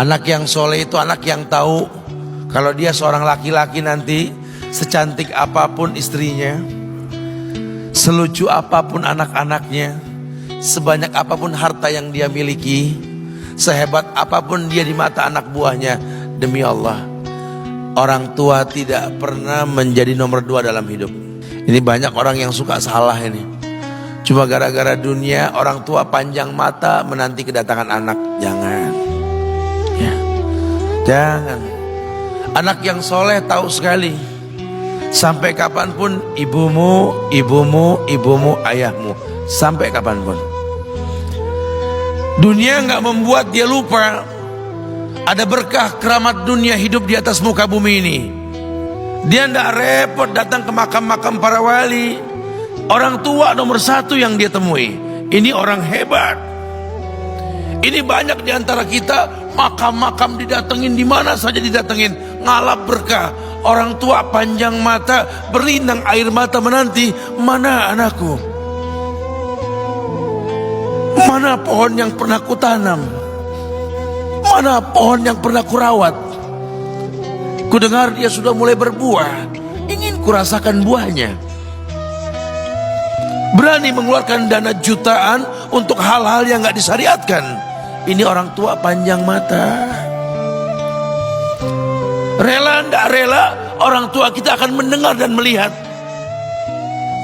Anak yang soleh itu anak yang tahu kalau dia seorang laki-laki nanti, secantik apapun istrinya, selucu apapun anak-anaknya, sebanyak apapun harta yang dia miliki, sehebat apapun dia di mata anak buahnya, demi Allah, orang tua tidak pernah menjadi nomor 2 dalam hidup. Ini banyak orang yang suka salah ini. Cuma gara-gara dunia, orang tua panjang mata menanti kedatangan anak. Jangan ya, jangan. Anak yang soleh tahu sekali, sampai kapanpun ibumu, ayahmu, sampai kapanpun. Dunia nggak membuat dia lupa ada berkah keramat dunia hidup di atas muka bumi ini. Dia nggak repot datang ke makam-makam para wali. Orang tua nomor 1 yang dia temui. Ini orang hebat. Ini banyak di antara kita, makam-makam didatengin, di mana saja didatengin, ngalap berkah. Orang tua panjang mata, berlinang air mata menanti, mana anakku? Mana pohon yang pernah kutanam? Mana pohon yang pernah kurawat? Kudengar dia sudah mulai berbuah, ingin kurasakan buahnya. Berani mengeluarkan dana jutaan untuk hal-hal yang gak disyariatkan. Ini orang tua panjang mata. Rela ndak rela, orang tua kita akan mendengar dan melihat.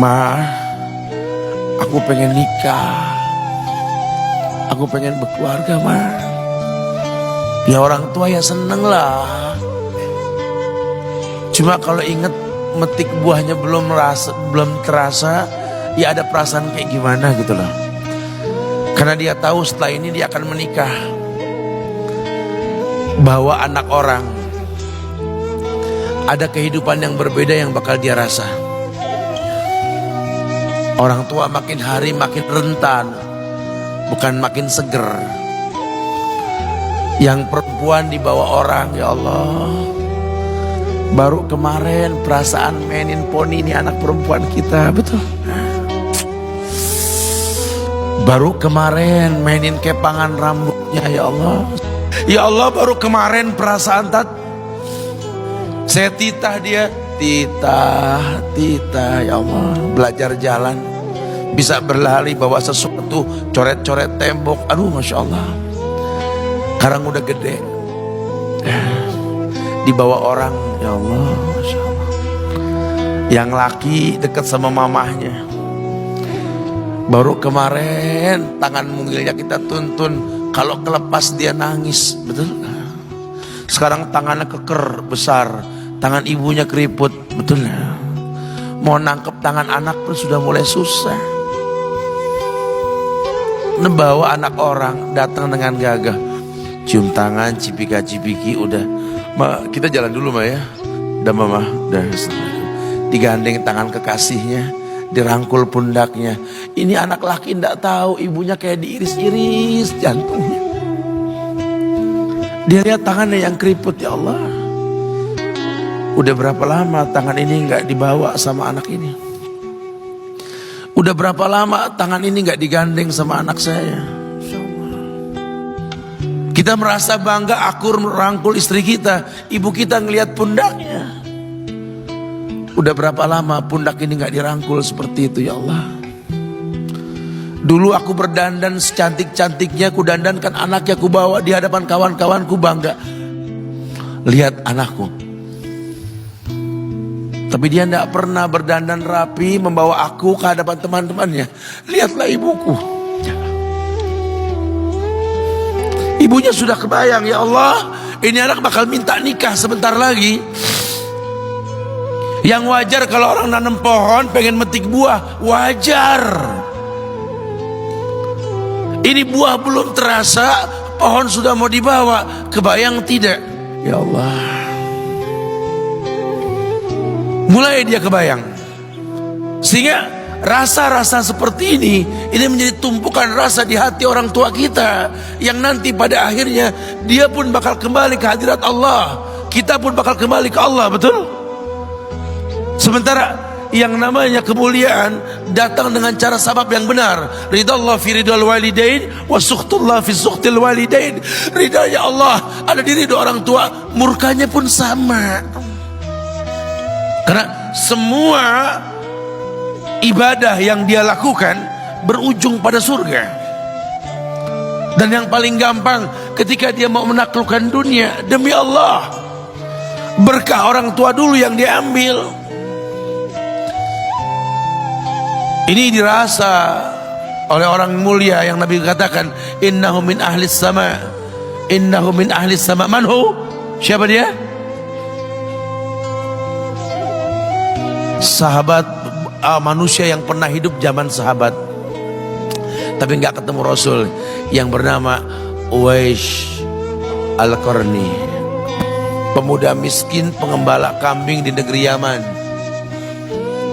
Ma, aku pengen nikah, aku pengen berkeluarga, Ma. Ya orang tua ya seneng lah. Cuma kalau inget metik buahnya belum terasa, ya ada perasaan kayak gimana gitu loh. Karena dia tahu setelah ini dia akan menikah. Bahwa anak orang ada kehidupan yang berbeda yang bakal dia rasa. Orang tua makin hari makin rentan, bukan makin seger. Yang perempuan dibawa orang, ya Allah. Baru kemarin perasaan mainin poni, ini anak perempuan kita, betul. Baru kemarin mainin kepangan rambutnya, ya Allah. Ya Allah, baru kemarin perasaan saya titah dia, titah, ya Allah. Belajar jalan, bisa berlari bawa sesuatu, coret-coret tembok, aduh Masya Allah. Sekarang udah gede, dibawa orang, ya Allah, Masya Allah. Yang laki dekat sama mamahnya. Baru kemarin tangan mungilnya kita tuntun, kalau kelepas dia nangis, betul. Sekarang tangannya keker besar, tangan ibunya keriput, betul. Mau nangkep tangan anak pun sudah mulai susah. Membawa anak orang datang dengan gagah, cium tangan, cipika-cipiki, udah. Ma, kita jalan dulu Ma ya. Udah Mama, udah. Digandeng tangan kekasihnya, dirangkul pundaknya. Ini anak laki ndak tahu ibunya kayak diiris-iris jantungnya. Dia lihat tangannya yang keriput, ya Allah. Udah berapa lama tangan ini nggak dibawa sama anak ini? Udah berapa lama tangan ini nggak digandeng sama anak saya? Kita merasa bangga akur merangkul istri kita, ibu kita ngelihat pundaknya. Udah berapa lama pundak ini gak dirangkul seperti itu, ya Allah. Dulu aku berdandan secantik-cantiknya, ku dandankan anaknya, ku bawa di hadapan kawan-kawanku bangga. Lihat anakku. Tapi dia gak pernah berdandan rapi membawa aku ke hadapan teman-temannya. Lihatlah ibuku. Ibunya sudah kebayang, ya Allah, ini anak bakal minta nikah sebentar lagi. Yang wajar kalau orang nanam pohon pengen metik buah, wajar. Ini buah belum terasa, pohon sudah mau dibawa, kebayang tidak? Ya Allah. Mulai dia kebayang. Sehingga rasa-rasa seperti ini menjadi tumpukan rasa di hati orang tua kita, yang nanti pada akhirnya dia pun bakal kembali ke hadirat Allah, kita pun bakal kembali ke Allah, betul? Sementara yang namanya kemuliaan datang dengan cara sabab yang benar. Ridallah fi ridal walidain wa sukhtullah fi sukhtil walidain. Ridanya Allah ada di ridho orang tua, murkanya pun sama. Karena semua ibadah yang dia lakukan berujung pada surga. Dan yang paling gampang ketika dia mau menaklukkan dunia, demi Allah, berkah orang tua dulu yang dia ambil. Ini dirasa oleh orang mulia yang Nabi katakan, innahu min ahlis sama, innahu min ahlis sama. Manhu? Siapa dia? Sahabat, manusia yang pernah hidup zaman sahabat tapi nggak ketemu Rasul, yang bernama Uwais Al-Qarni, pemuda miskin pengembala kambing di negeri Yaman.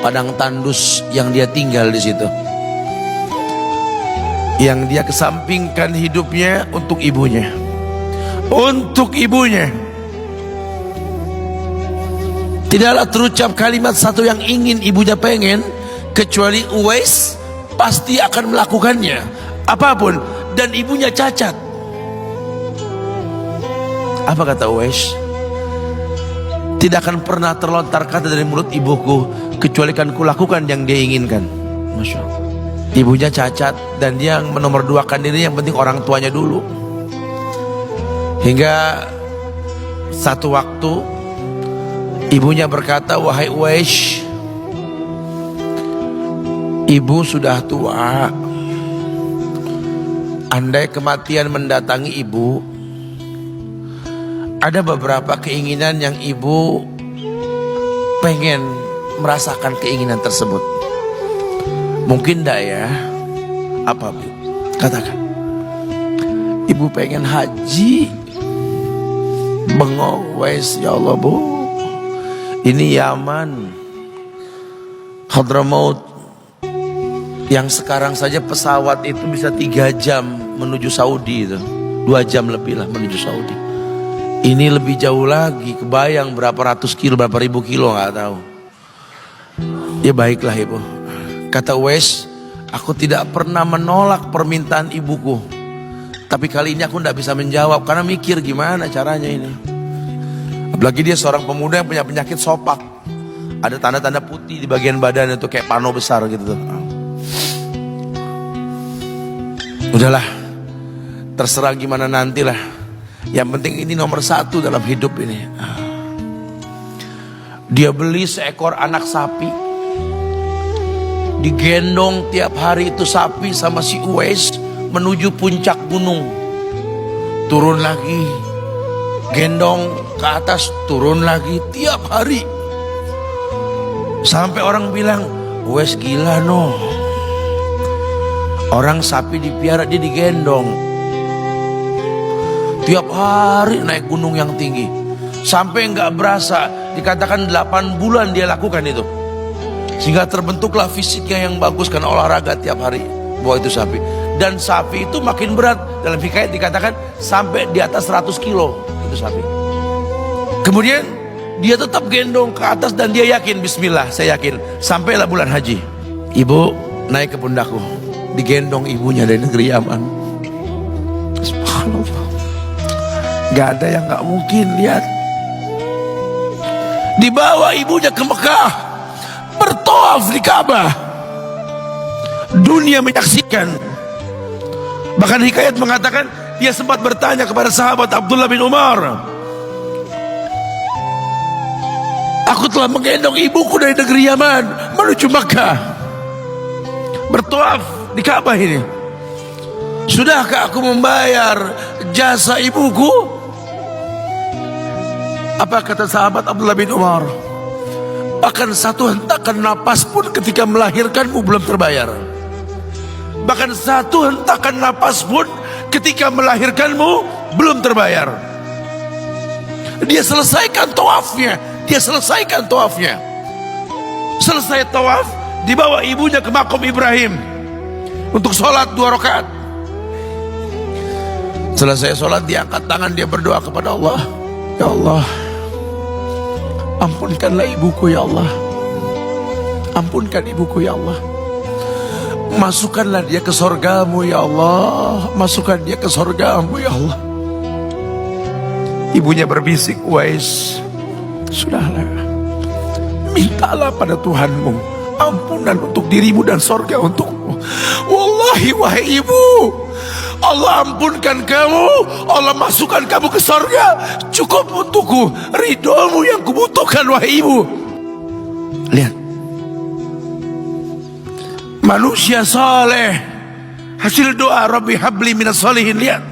Padang tandus yang dia tinggal di situ, yang dia kesampingkan hidupnya untuk ibunya, untuk ibunya. Tidaklah terucap kalimat satu yang ingin ibunya pengen, kecuali Uwais pasti akan melakukannya apapun, dan ibunya cacat. Apa kata Uwais? Tidak akan pernah terlontar kata dari mulut ibuku kecuali kan kulakukan yang dia inginkan. Masya Allah. Ibunya cacat dan dia menomorduakan diri, yang penting orang tuanya dulu. Hingga satu waktu ibunya berkata, wahai Uwais, ibu sudah tua. Andai kematian mendatangi ibu, ada beberapa keinginan yang ibu pengen merasakan keinginan tersebut. Mungkin enggak ya? Apa Bu? Katakan. Ibu pengen haji. Bengong, Wais, ya Allah Bu, ini Yaman, Hadramaut, yang sekarang saja pesawat itu bisa 3 jam menuju Saudi itu, 2 jam lebih lah menuju Saudi. Ini lebih jauh lagi, kebayang berapa ratus kilo, berapa ribu kilo nggak tahu. Ya baiklah ibu, kata Uwais, aku tidak pernah menolak permintaan ibuku, tapi kali ini aku tidak bisa menjawab karena mikir gimana caranya ini. Apalagi dia seorang pemuda yang punya penyakit sopak, ada tanda-tanda putih di bagian badan itu kayak pano besar gitu tuh. Udahlah, terserah gimana nantilah. Yang penting ini nomor 1 dalam hidup ini. Dia beli seekor anak sapi, digendong tiap hari itu sapi sama si Uwais menuju puncak gunung. Turun lagi, gendong ke atas, turun lagi tiap hari. Sampai orang bilang, Uwais gila no. Orang sapi dipiara, dia digendong tiap hari naik gunung yang tinggi. Sampai nggak berasa, dikatakan 8 bulan dia lakukan itu. Sehingga terbentuklah fisiknya yang bagus karena olahraga tiap hari bawa itu sapi. Dan sapi itu makin berat, dalam hikayat dikatakan sampai di atas 100 kilo itu sapi. Kemudian dia tetap gendong ke atas dan dia yakin, bismillah saya yakin. Sampailah bulan haji, ibu naik ke pundakku, digendong ibunya dari negeri Yaman. Subhanallah, gak ada yang gak mungkin. Lihat, dibawa ibunya ke Mekah, bertawaf di Ka'bah, dunia menyaksikan. Bahkan hikayat mengatakan dia sempat bertanya kepada sahabat Abdullah bin Umar, aku telah menggendong ibuku dari negeri Yaman menuju Mekah, bertawaf di Ka'bah ini, sudahkah aku membayar jasa ibuku? Apa kata sahabat Abdullah bin Umar? Bahkan satu hentakan napas pun ketika melahirkanmu belum terbayar. Bahkan satu hentakan napas pun ketika melahirkanmu belum terbayar. Dia selesaikan tawafnya, dia selesaikan tawafnya. Selesai tawaf, dibawa ibunya ke makom Ibrahim untuk sholat 2 rakaat. Selesai sholat, dia angkat tangan, dia berdoa kepada Allah, ya Allah, ampunkanlah ibuku ya Allah. Ampunkan ibuku ya Allah. Masukkanlah dia ke sorgamu ya Allah. Masukkan dia ke sorgamu ya Allah. Ibunya berbisik, Uwais, sudahlah, mintalah pada Tuhanmu ampunan untuk dirimu dan sorga untukmu. Wallahi wahai ibu, Allah ampunkan kamu, Allah masukkan kamu ke sorga, cukup untukku. Ridhomu yang kubutuhkan wahai ibu. Lihat, manusia saleh, hasil doa Rabbi habli minas solihin. Lihat,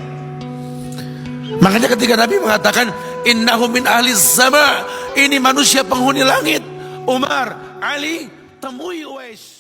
makanya ketika Nabi mengatakan innahu min ahli sama, ini manusia penghuni langit. Umar, Ali, temui Uwais.